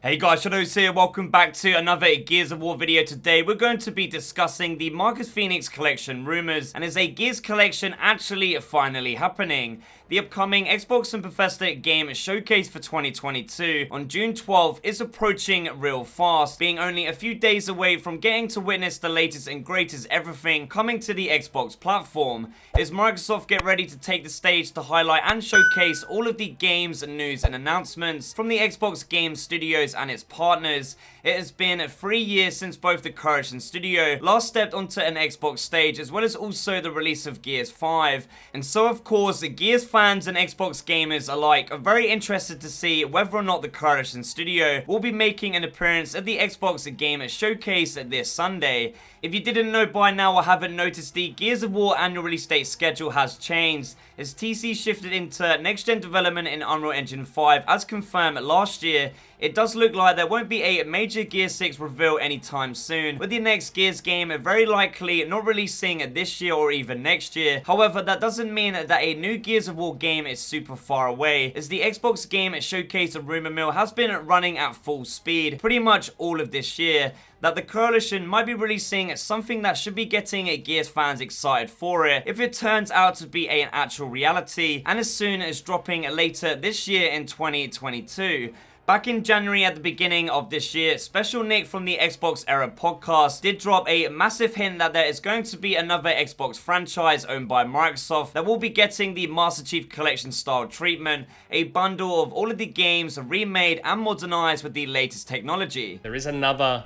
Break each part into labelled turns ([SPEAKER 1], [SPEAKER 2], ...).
[SPEAKER 1] Hey guys, Shadowz here, welcome back to another Gears of War video. Today we're going to be discussing the Fenix collection rumors, and is a Gears collection actually finally happening? The upcoming Xbox and Bethesda Games Showcase for 2022 on June 12th is approaching real fast, being only a few days away from getting to witness the latest and greatest everything coming to the Xbox platform. As Microsoft get ready to take the stage to highlight and showcase all of the games, news and announcements from the Xbox Game Studios and its partners. It has been 3 years since both the Courage and Studio last stepped onto an Xbox stage, as well as also the release of Gears 5. And so of course, the Gears fans and Xbox gamers alike are very interested to see whether or not the Courage and Studio will be making an appearance at the Xbox Game Showcase this Sunday. If you didn't know by now or haven't noticed, the Gears of War annual release date schedule has changed, as TC shifted into next-gen development in Unreal Engine 5 as confirmed last year. It does look like there won't be a major Gears 6 reveal anytime soon, with the next Gears game very likely not releasing this year or even next year. However, that doesn't mean that a new Gears of War game is super far away, as the Xbox Game Showcase rumor mill has been running at full speed pretty much all of this year, that the Coalition might be releasing something that should be getting Gears fans excited for it if it turns out to be an actual reality, and as soon as dropping later this year in 2022. Back in January at the beginning of this year, Special Nick from the Xbox Era podcast did drop a massive hint that there is going to be another Xbox franchise owned by Microsoft that will be getting the Master Chief Collection style treatment, a bundle of all of the games remade and modernized with the latest technology.
[SPEAKER 2] There is another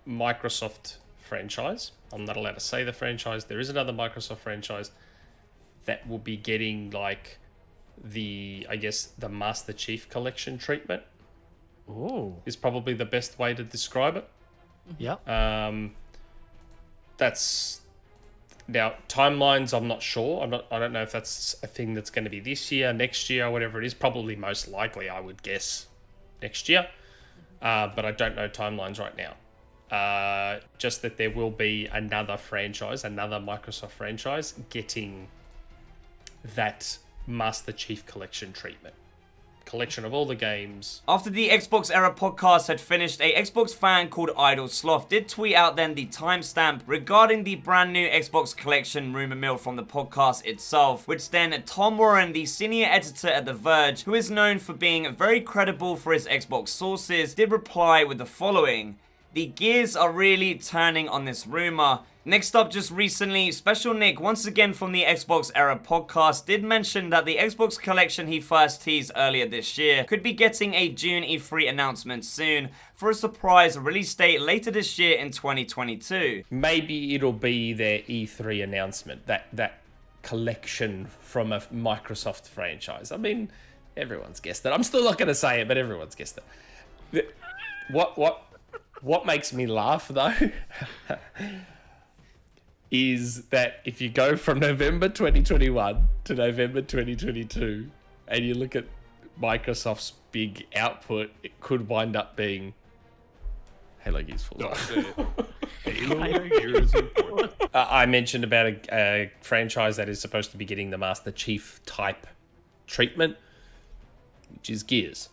[SPEAKER 2] Microsoft franchise. I'm not allowed to say the franchise. There is another Microsoft franchise that will be getting like I guess the Master Chief Collection treatment.
[SPEAKER 3] Ooh.
[SPEAKER 2] Is probably the best way to describe it.
[SPEAKER 3] Yeah.
[SPEAKER 2] That's now timelines. I'm not sure. I don't know if that's a thing that's going to be this year, next year, or whatever it is. Probably most likely, I would guess next year. But I don't know timelines right now. Just that there will be another franchise, another Microsoft franchise, getting that Master Chief Collection treatment. Collection of all the games.
[SPEAKER 1] After the Xbox Era podcast had finished, a Xbox fan called Idle Sloth did tweet out then the timestamp regarding the brand new Xbox Collection rumor mill from the podcast itself, which then Tom Warren, the senior editor at The Verge, who is known for being very credible for his Xbox sources, did reply with the following: "The gears are really turning on this rumor." Next up, just recently, Special Nick, once again from the Xbox Era podcast, did mention that the Xbox Collection he first teased earlier this year could be getting a June E3 announcement soon, for a surprise release date later this year in 2022.
[SPEAKER 2] Maybe it'll be their E3 announcement, that collection from a Microsoft franchise. I mean, everyone's guessed it. I'm still not going to say it, but everyone's guessed it. What makes me laugh, though, is that if you go from November 2021 to November 2022 and you look at Microsoft's big output, it could wind up being Halo Gears 4.
[SPEAKER 3] Halo Gears important.
[SPEAKER 2] I mentioned about a franchise that is supposed to be getting the Master Chief type treatment, which is Gears.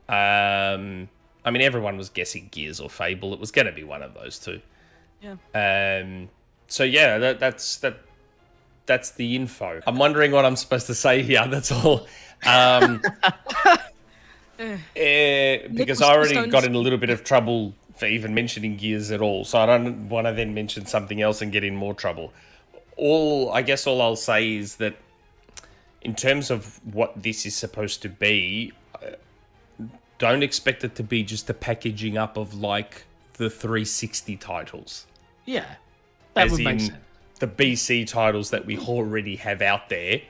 [SPEAKER 2] I mean, everyone was guessing Gears or Fable. It was going to be one of those two.
[SPEAKER 3] Yeah.
[SPEAKER 2] So yeah, that's the info. I'm wondering what I'm supposed to say here. That's all. Because I already got in a little bit of trouble for even mentioning Gears at all. So I don't want to then mention something else and get in more trouble. All I'll say is that in terms of what this is supposed to be, don't expect it to be just a packaging up of like the 360 titles.
[SPEAKER 3] Yeah. That
[SPEAKER 2] As
[SPEAKER 3] would make
[SPEAKER 2] in
[SPEAKER 3] sense.
[SPEAKER 2] the BC titles that we already have out there,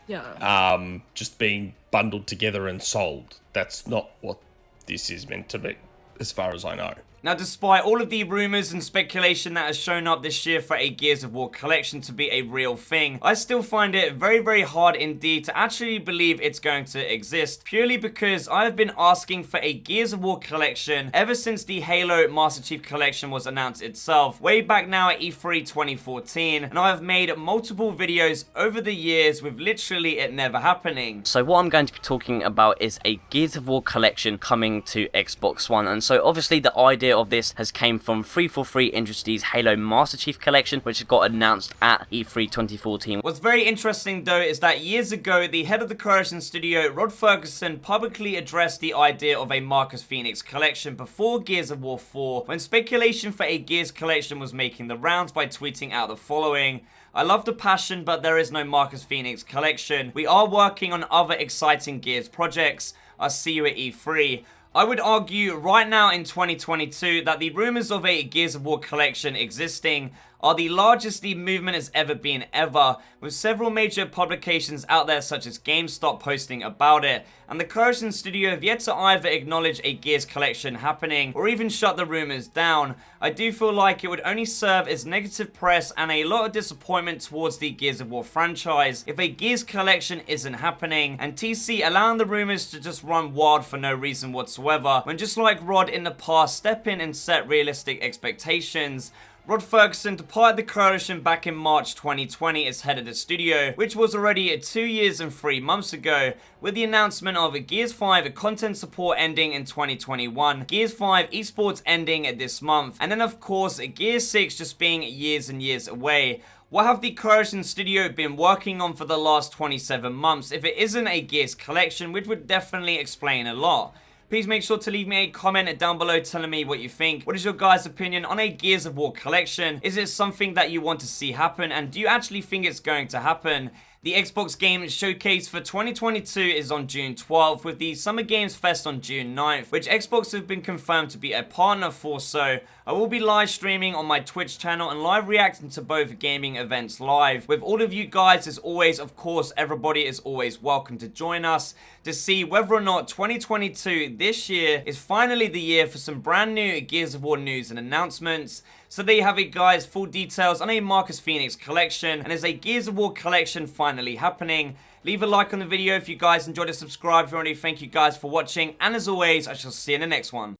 [SPEAKER 3] Yeah.
[SPEAKER 2] just being bundled together and sold. That's not what this is meant to be, as far as I know.
[SPEAKER 1] Now, despite all of the rumors and speculation that has shown up this year for a Gears of War collection to be a real thing, I still find it very, very hard indeed to actually believe it's going to exist, purely because I have been asking for a Gears of War collection ever since the Halo Master Chief Collection was announced itself, way back now at E3 2014, and I have made multiple videos over the years with literally it never happening.
[SPEAKER 4] So what I'm going to be talking about is a Gears of War collection coming to Xbox One, and so obviously the idea of this has came from 343 Industries' Halo Master Chief Collection, which got announced at E3 2014.
[SPEAKER 1] What's very interesting though is that years ago, the head of the Coalition studio, Rod Ferguson, publicly addressed the idea of a Marcus Fenix collection before Gears of War 4, when speculation for a Gears collection was making the rounds by tweeting out the following: "I love the passion, but there is no Marcus Fenix collection. We are working on other exciting Gears projects. I'll see you at E3. I would argue right now in 2022 that the rumors of a Gears of War collection existing are the largest the movement has ever been ever, with several major publications out there such as GameStop posting about it, and the Coalition studio have yet to either acknowledge a Gears collection happening or even shut the rumors down. I do feel like it would only serve as negative press and a lot of disappointment towards the Gears of War franchise if a Gears collection isn't happening, and TC allowing the rumors to just run wild for no reason whatsoever, when just like Rod in the past step in and set realistic expectations. Rod Ferguson departed the Coalition back in March 2020 as head of the studio, which was already 2 years and 3 months ago, with the announcement of Gears 5 content support ending in 2021, Gears 5 esports ending this month, and then of course Gears 6 just being years and years away. What have the Coalition studio been working on for the last 27 months if it isn't a Gears collection, which would definitely explain a lot? Please make sure to leave me a comment down below telling me what you think. What is your guys' opinion on a Gears of War collection? Is it something that you want to see happen, and do you actually think it's going to happen? The Xbox Games Showcase for 2022 is on June 12th, with the Summer Games Fest on June 9th, which Xbox have been confirmed to be a partner for, so I will be live streaming on my Twitch channel and live reacting to both gaming events live. With all of you guys, as always, of course, everybody is always welcome to join us to see whether or not 2022 this year is finally the year for some brand new Gears of War news and announcements. So there you have it guys, full details on a Marcus Fenix collection, and is a Gears of War collection finally happening. Leave a like on the video if you guys enjoyed it, subscribe if you already. Thank you guys for watching, and as always, I shall see you in the next one.